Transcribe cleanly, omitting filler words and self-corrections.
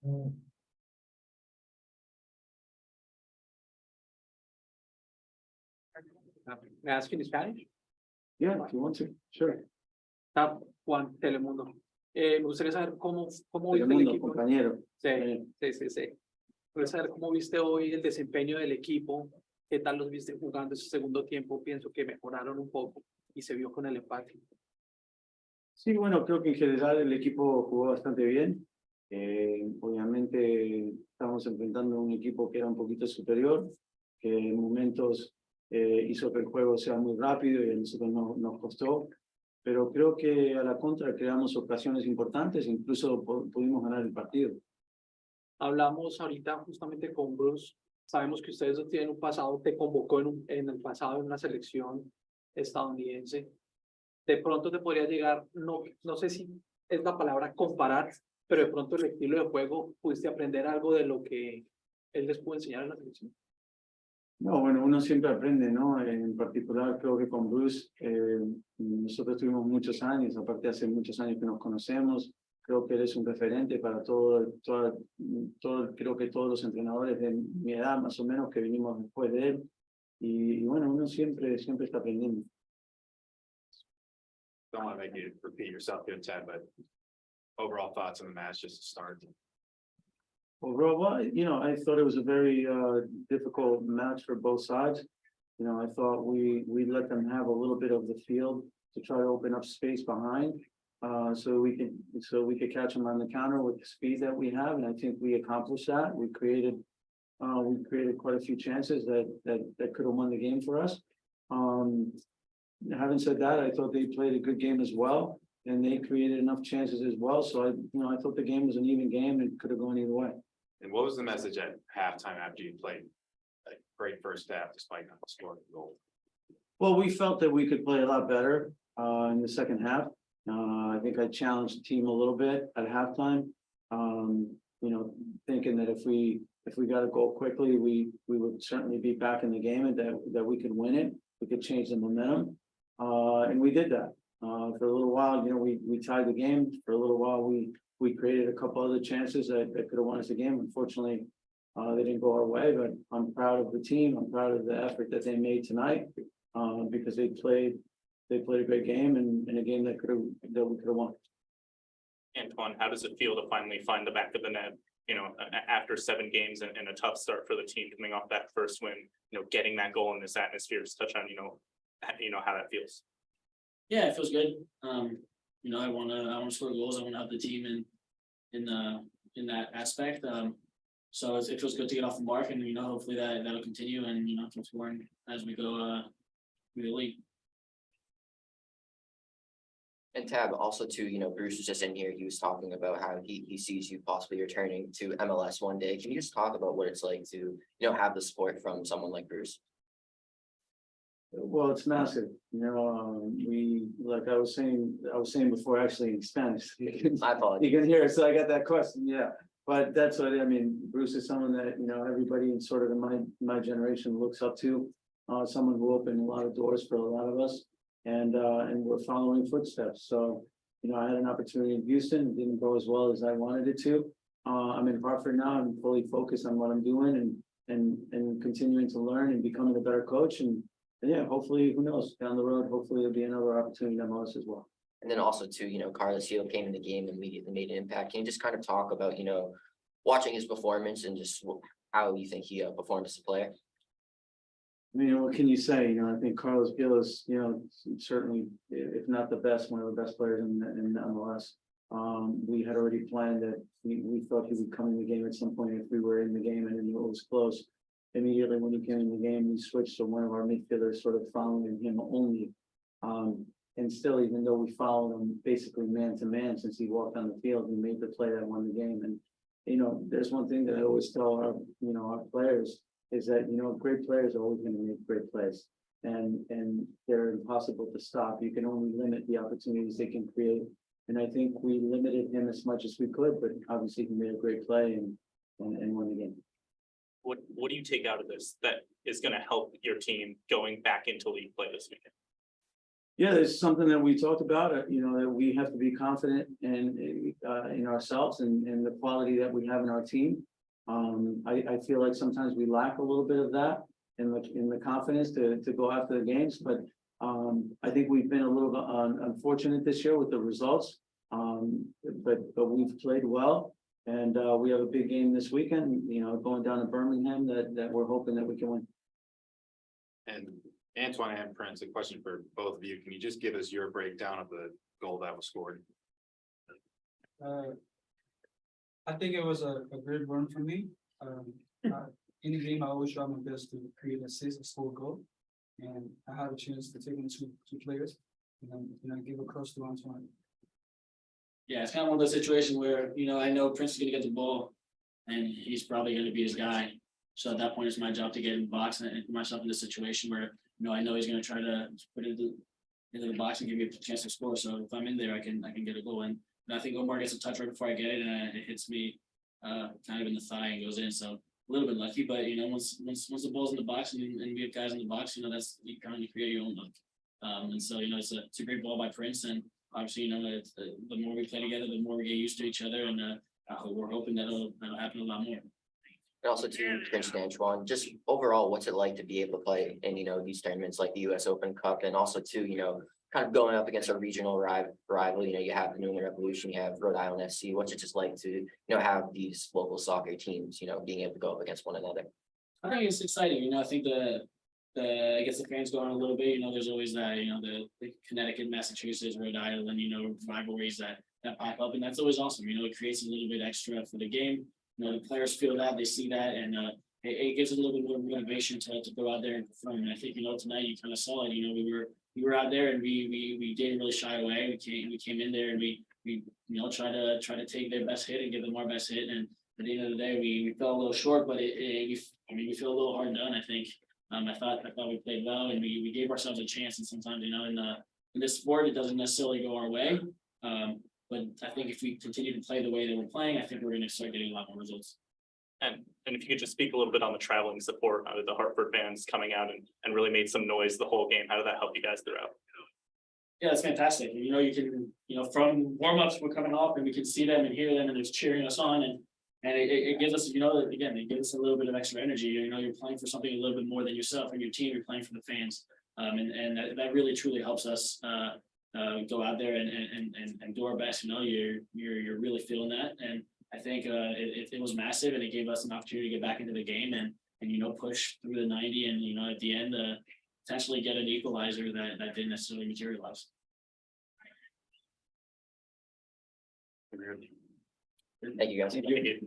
May I ask you in Spanish? Yeah, if you want to, sure. Juan, Telemundo. Me gustaría saber cómo viste el Telemundo, equipo. compañero. Sí. Me gustaría saber cómo viste hoy el desempeño del equipo, qué tal los viste jugando ese segundo tiempo. Pienso que mejoraron un poco y se vio con el empate. Sí, bueno, creo que en general el equipo jugó bastante bien. Obviamente estamos enfrentando a un equipo que era un poquito superior, que en momentos hizo que el juego sea muy rápido y a nosotros nos costó. Pero creo que a la contra creamos ocasiones importantes, incluso pudimos ganar el partido. Hablamos ahorita justamente con Bruce. Sabemos que ustedes no tienen un pasado, te convocó en el pasado en una selección estadounidense. De pronto te podría llegar, no sé si es la palabra comparar, pero de pronto el estilo de juego, ¿pudiste aprender algo de lo que él les pudo enseñar en la selección? No, bueno, uno siempre aprende, ¿no? En particular, creo que con Bruce, nosotros tuvimos muchos años, aparte hace muchos años que nos conocemos. Creo que él es un referente para creo que todos los entrenadores de mi edad, más o menos, que vinimos después de él. Y bueno, uno siempre está aprendiendo. Don't want to make you repeat yourself here, Ted, but overall thoughts on the match just to start. Overall, well, I thought it was a very difficult match for both sides. I thought we let them have a little bit of the field to try to open up space behind, so we could catch them on the counter with the speed that we have, and I think we accomplished that. We created quite a few chances that could have won the game for us. Having said that, I thought they played a good game as well, and they created enough chances as well. So I thought the game was an even game and could have gone either way. And what was the message at halftime after you played a great first half despite not scoring a goal? Well, we felt that we could play a lot better in the second half. I think I challenged the team a little bit at halftime. Thinking that if we got a goal quickly, we would certainly be back in the game and that we could win it. We could change the momentum, and we did that. For a little while, we tied the game. For a little while, we created a couple other chances that could have won us the game. Unfortunately, they didn't go our way, but I'm proud of the team. I'm proud of the effort that they made tonight, because they played a great game and a game that we could have won. Antoine, how does it feel to finally find the back of the net? After 7 games and a tough start for the team coming off that first win, getting that goal in this atmosphere. Just touch on, how that feels. Yeah, it feels good. I want to score goals. I want to help the team in that aspect. So it feels good to get off the mark, and hopefully that'll continue, and keep scoring as we go through the league. And Tab, also too, Bruce was just in here. He was talking about how he sees you possibly returning to MLS one day. Can you just talk about what it's like to, have the support from someone like Bruce? Well, it's massive. We, like I was saying before, actually in Spanish. My apologies. You can hear it, so I got that question. Yeah, but that's what I mean. Bruce is someone that everybody in sort of my generation looks up to. Someone who opened a lot of doors for a lot of us. And we're following footsteps. So, I had an opportunity in Houston. It didn't go as well as I wanted it to. I'm in Hartford now. I'm fully focused on what I'm doing and continuing to learn and becoming a better coach. And yeah, hopefully, who knows, down the road, hopefully there'll be another opportunity in MLS as well. And then also too, Carlos Hill came in the game and immediately made an impact. Can you just kind of talk about, watching his performance and just how you think he performed as a player? I mean, what can you say? I think Carlos Gil is, certainly, if not the best, one of the best players in the MLS. We had already planned that we thought he would come in the game at some point if we were in the game and it was close. Immediately when he came in the game, we switched to one of our midfielders sort of following him only. And still, even though we followed him basically man to man since he walked on the field, he made the play that won the game. And, there's one thing that I always tell our players, is that great players are always going to make great plays, and they're impossible to stop. You can only limit the opportunities they can create, and I think we limited him as much as we could, but obviously he made a great play and won the game. What do you take out of this that is going to help your team going back into league play this weekend? Yeah, it's something that we talked about, you know, that we have to be confident in ourselves and the quality that we have in our team. I feel like sometimes we lack a little bit of that in the confidence to go after the games, but I think we've been a little bit unfortunate this year with the results. But we've played well, and we have a big game this weekend, you know, going down to Birmingham that we're hoping that we can win. And Antoine and Prince, a question for both of you. Can you just give us your breakdown of the goal that was scored? I think it was a great run for me. In the game, I always try my best to create an assist, score a goal, and I had a chance to take on two players, and then give a cross to Antoine. Yeah, it's kind of one of those situations where, you know, I know Prince is gonna get the ball and he's probably gonna be his guy. So at that point, it's my job to get in the box and put myself in this situation where, you know, I know he's gonna try to put it into the box and give me a chance to score. So if I'm in there, I can get a goal. And I think Omar gets a touch right before I get it, and it hits me kind of in the thigh and goes in. So a little bit lucky, but you know, once the ball's in the box and we have guys in the box, you know, that's you kind of create your own luck. And so, you know, it's a great ball by Prince, and obviously, you know, the more we play together, the more we get used to each other, and we're hoping that'll happen a lot more. And also to Prince and Antoine, just overall, what's it like to be able to play in, you know, these tournaments like the US Open Cup, and also to, you know, kind of going up against a regional rival, you know, you have the New England Revolution, you have Rhode Island FC. What's it just like to, you know, have these local soccer teams, you know, being able to go up against one another? I think it's exciting. You know, I think I guess the fans going a little bit. You know, there's always that. You know, the Connecticut, Massachusetts, Rhode Island. You know, rivalries that pop up, and that's always awesome. You know, it creates a little bit extra for the game. You know, the players feel that, they see that, and it gives a little bit more motivation to go out there and perform. And I think, you know, tonight you kind of saw it. You know, we were out there and we didn't really shy away. We came in there and we you know try to take their best hit and give them our best hit. And at the end of the day, we fell a little short, but we feel a little hard done. I think I thought we played well, and we gave ourselves a chance. And sometimes, you know, in this sport, it doesn't necessarily go our way. But I think if we continue to play the way that we're playing, I think we're going to start getting a lot more results. And if you could just speak a little bit on the traveling support, the Hartford fans coming out and really made some noise the whole game. How did that help you guys throughout? Yeah, it's fantastic. You know, you can, you know, from warm-ups, we're coming off and we can see them and hear them and they're cheering us on, and it gives us, you know, again, it gives us a little bit of extra energy. You know, you're playing for something a little bit more than yourself and your team, you're playing for the fans. And that really truly helps us go out there and do our best. You know, you're really feeling that. And I think it was massive, and it gave us an opportunity to get back into the game and you know, push through the 90 and, you know, at the end potentially get an equalizer that didn't necessarily materialize. Thank you guys. Thank you.